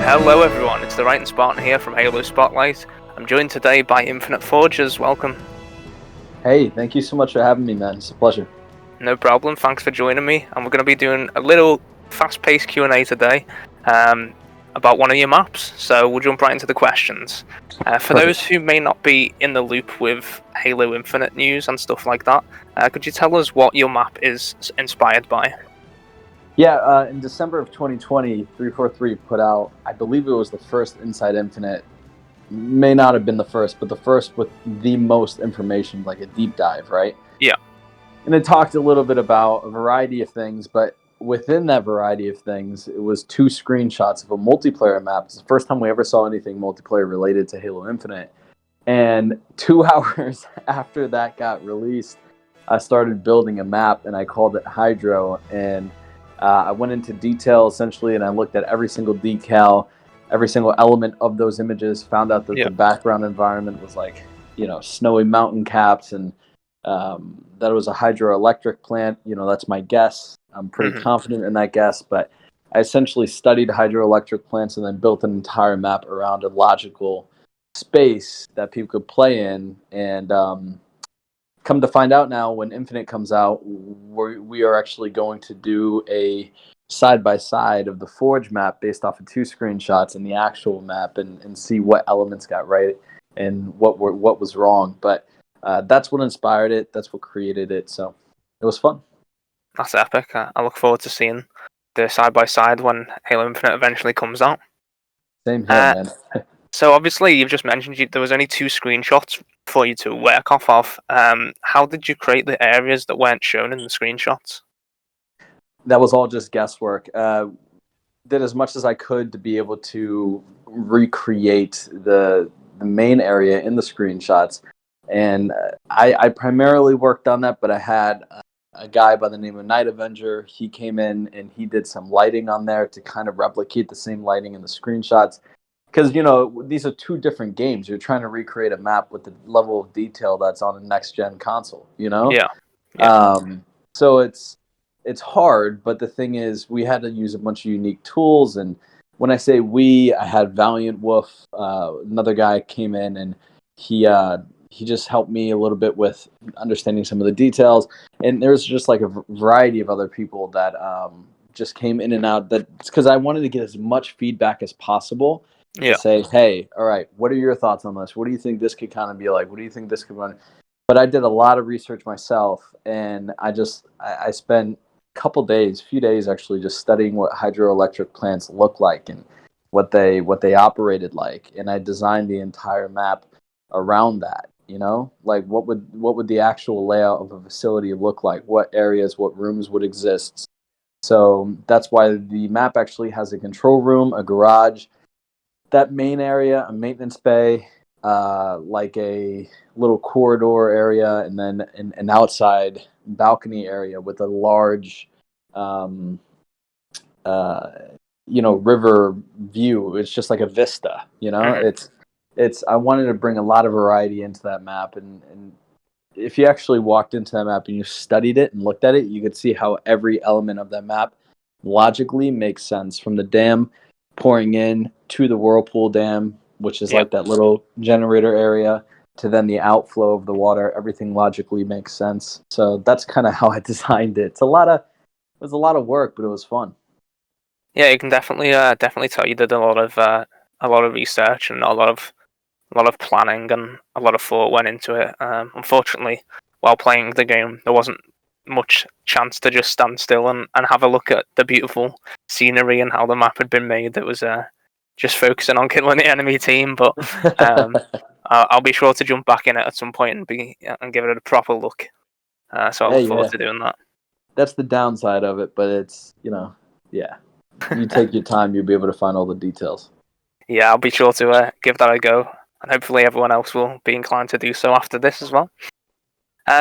Hello everyone, it's the Right and Spartan here from Halo Spotlight. I'm joined today by Infinite Forges. Welcome. Hey, thank you so much for having me, man. It's a pleasure. No problem, thanks for joining me. And we're going to be doing a little fast-paced Q&A today about one of your maps. So we'll jump right into the questions. For Perfect. those who may not be in the loop with Halo Infinite news and stuff like that, could you tell us what your map is inspired by? Yeah, in December of 2020, 343 put out, I believe it was the first Inside Infinite, may not have been the first, but the first with the most information, like a deep dive, right? Yeah. And it talked a little bit about a variety of things, but within that variety of things, it was 2 screenshots of a multiplayer map. It's the first time we ever saw anything multiplayer related to Halo Infinite. And 2 hours after that got released, I started building a map, and I called it Hydro, and I went into detail essentially, and I looked at every single decal, every single element of those images, found out that the background environment was like, snowy mountain caps, and that it was a hydroelectric plant. That's my guess. I'm pretty confident in that guess, but I essentially studied hydroelectric plants and then built an entire map around a logical space that people could play in. And come to find out now, when Infinite comes out, we are actually going to do a side-by-side of the Forge map based off of 2 screenshots and the actual map, and see what elements got right and what was wrong. But that's what inspired it. That's what created it. So it was fun. That's epic. I look forward to seeing the side-by-side when Halo Infinite eventually comes out. Same here, man. So obviously, you've just mentioned there was only 2 screenshots for you to work off of. How did you create the areas that weren't shown in the screenshots? That was all just guesswork. Did as much as I could to be able to recreate the main area in the screenshots. And I primarily worked on that, but I had a guy by the name of Night Avenger. He came in and he did some lighting on there to kind of replicate the same lighting in the screenshots. Because, these are 2 different games. You're trying to recreate a map with the level of detail that's on a next-gen console, Yeah. So it's hard, but the thing is, we had to use a bunch of unique tools. And when I say we, I had Valiant Wolf, another guy came in, and he just helped me a little bit with understanding some of the details. And there's just like a variety of other people that just came in and out. That's because I wanted to get as much feedback as possible. To say, hey, all right, what are your thoughts on this? What do you think this could kind of be like? What do you think this could run? But I did a lot of research myself, and I spent a few days actually, just studying what hydroelectric plants look like and what they operated like, and I designed the entire map around that. Like what would the actual layout of a facility look like? What areas, what rooms would exist? So that's why the map actually has a control room, a garage, that main area, a maintenance bay, like a little corridor area, and then an outside balcony area with a large, river view. It's just like a vista, It's I wanted to bring a lot of variety into that map, and if you actually walked into that map and you studied it and looked at it, you could see how every element of that map logically makes sense, from the dam pouring in to the whirlpool dam, which is like that little generator area, to then the outflow of the water. Everything logically makes sense. So that's kind of how I designed it. It was a lot of work, but it was fun. Yeah, you can definitely tell you did a lot of research and a lot of planning and a lot of thought went into it. Unfortunately, while playing the game, there wasn't much chance to just stand still and have a look at the beautiful scenery and how the map had been made. It was just focusing on killing the enemy team, but I'll be sure to jump back in it at some point and give it a proper look. So I look forward to doing that. That's the downside of it, but it's, you take your time, you'll be able to find all the details. Yeah, I'll be sure to give that a go, and hopefully everyone else will be inclined to do so after this as well.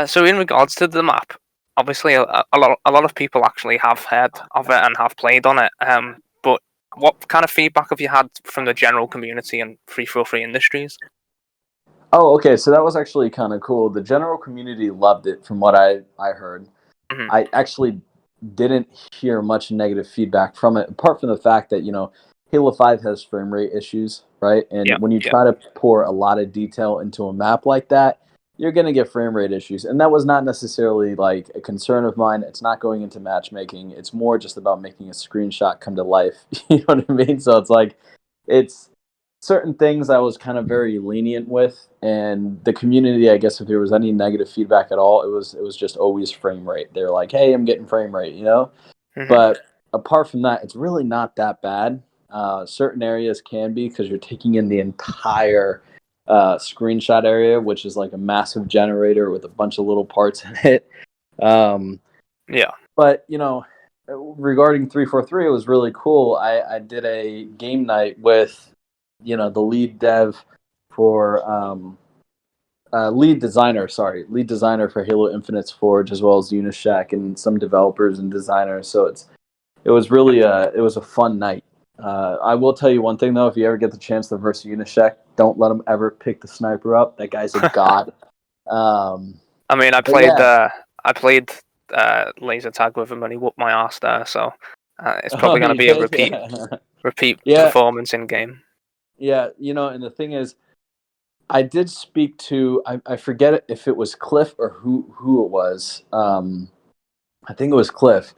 So in regards to the map, obviously a lot of people actually have heard of it and have played on it. But what kind of feedback have you had from the general community and 343 Industries? Oh, okay. So that was actually kind of cool. The general community loved it, from what I heard. Mm-hmm. I actually didn't hear much negative feedback from it, apart from the fact that, Halo 5 has frame rate issues, right? Yeah, And when you yeah. try to pour a lot of detail into a map like that, you're going to get frame rate issues. And that was not necessarily like a concern of mine. It's not going into matchmaking. It's more just about making a screenshot come to life. You know what I mean? So it's like, it's certain things I was kind of very lenient with, and the community, I guess if there was any negative feedback at all, it was just always frame rate. They're like, "Hey, I'm getting frame rate," you know? Hmm. But apart from that, it's really not that bad. Certain areas can be because you're taking in the entire screenshot area, which is like a massive generator with a bunch of little parts in it. Um, Yeah. but regarding 343, it was really cool. I did a game night with the lead dev for lead designer for Halo Infinite's Forge, as well as Unishack and some developers and designers. So it was really it was a fun night. I will tell you one thing though: if you ever get the chance to verse Unishack, don't let him ever pick the sniper up. That guy's a god. I mean, But yeah, I played laser tag with him, and he whooped my ass there. So it's oh, probably going to you be a did, yeah, repeat yeah, performance in game. yeah. And the thing is, I did speak to I forget if it was Cliff or who it was. I think it was Cliff,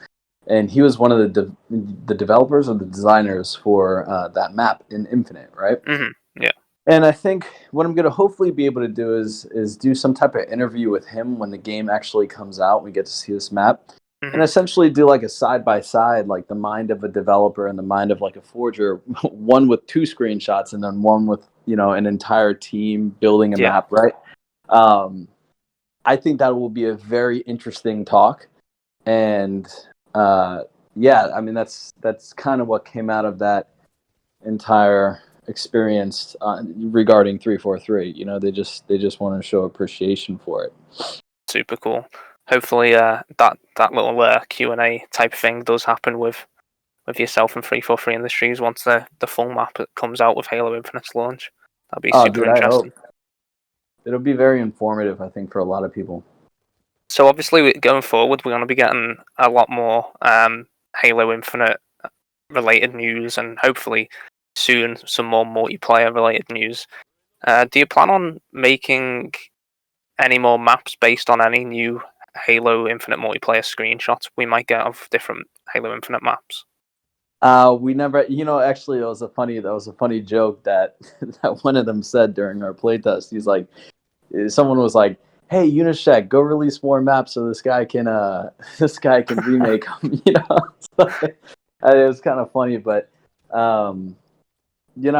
and he was one of the developers or the designers for that map in Infinite, right? Hmm. Yeah. And I think what I'm going to hopefully be able to do is do some type of interview with him when the game actually comes out. We get to see this map, and Hmm. essentially do like a side by side, like the mind of a developer and the mind of like a forger, one with two screenshots and then one with an entire team building a Yeah. map, right? Um, I think that will be a very interesting talk, and yeah, I mean that's kind of what came out of that entire experience regarding 343. They just want to show appreciation for it. Super cool. Hopefully, that little Q&A type thing does happen with yourself and 343 Industries once the full map comes out with Halo Infinite's launch. That'd be Oh, super dude, I interesting. hope it'll be very informative, I think, for a lot of people. So obviously, going forward, we're going to be getting a lot more Halo Infinite related news, and hopefully soon some more multiplayer related news. Do you plan on making any more maps based on any new Halo Infinite multiplayer screenshots we might get of different Halo Infinite maps? We never, actually, that was a funny joke that that one of them said during our playtest. He's like, someone was like, "Hey, Unishack, go release more maps so this guy can this guy can remake them." So, it was kind of funny, but um,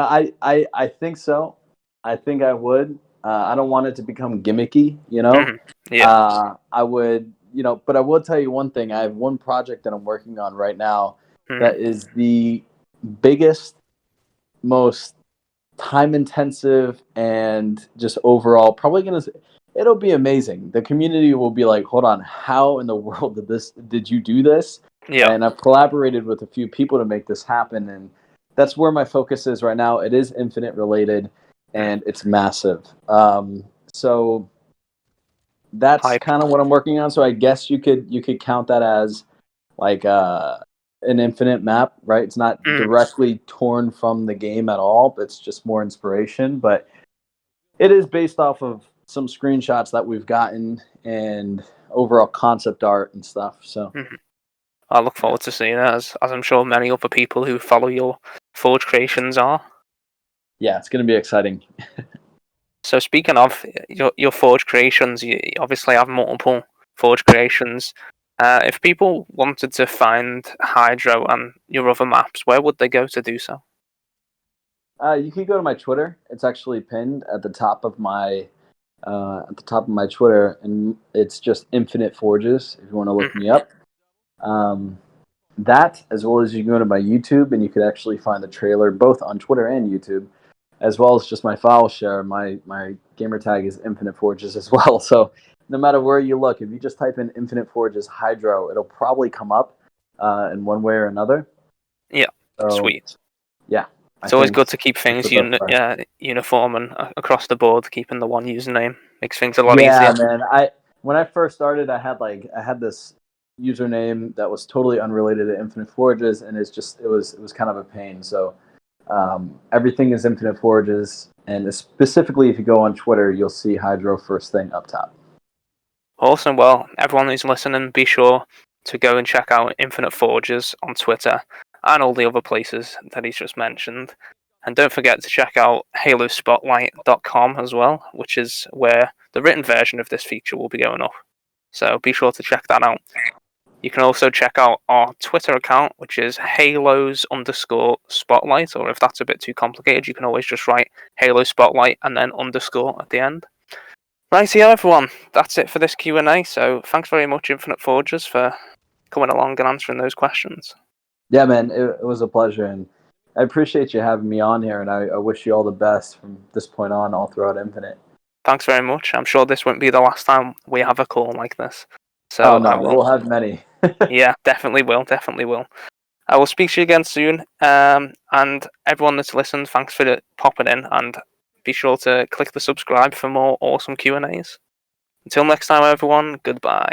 I think so. I think I would. I don't want it to become gimmicky. Hmm. Yeah. I would, but I will tell you one thing. I have one project that I'm working on right now Hmm. that is the biggest, most time intensive, and just overall probably it'll be amazing. The community will be like, hold on, how in the world did you do this? Yeah. And I've collaborated with a few people to make this happen, and that's where my focus is right now. It is Infinite related, Mm. and it's massive. So that's Hype. kind of what I'm working on. So I guess you could count that as like an infinite map, right? It's not Mm. directly torn from the game at all, but it's just more inspiration. But it is based off of some screenshots that we've gotten and overall concept art and stuff. So Mhm. I look yeah, forward to seeing it, as I'm sure many other people who follow your Forge creations are. yeah, it's going to be exciting. So speaking of your Forge creations, you obviously have multiple Forge creations. If people wanted to find Hydro and your other maps, where would they go to do so? You can go to my Twitter. It's actually pinned at the top of my Twitter, and it's just Infinite Forges. If you want to look Mhm. me up, um, that as well as you can go to my YouTube, and you could actually find the trailer both on Twitter and YouTube, as well as just my file share. My gamer tag is Infinite Forges as well. So no matter where you look, if you just type in Infinite Forges Hydro, it'll probably come up in one way or another. Yeah, So sweet. yeah, I It's always think good to keep that's the things best way. uniform and across the board. Keeping the one username makes things a lot Yeah, easier. man. When I first started, I had this username that was totally unrelated to Infinite Forges, and it was kind of a pain. So Everything is Infinite Forges, and specifically if you go on Twitter, you'll see Hydro first thing up top. Awesome. Well, everyone who's listening, be sure to go and check out Infinite Forges on Twitter and all the other places that he's just mentioned. And don't forget to check out halospotlight.com as well, which is where the written version of this feature will be going up. So be sure to check that out. You can also check out our Twitter account, which is halos_spotlight, or if that's a bit too complicated, you can always just write Halo Spotlight and then underscore at the end. Right, yeah, everyone, that's it for this Q&A. So thanks very much, Infinite Forges, for coming along and answering those questions. Yeah, man, it was a pleasure, and I appreciate you having me on here, and I wish you all the best from this point on, all throughout Infinite. Thanks very much. I'm sure this won't be the last time we have a call like this. So no, we'll have many. Yeah, definitely will. I will speak to you again soon. And everyone that's listened, thanks for popping in, and be sure to click the subscribe for more awesome Q&As. Until next time, everyone, goodbye.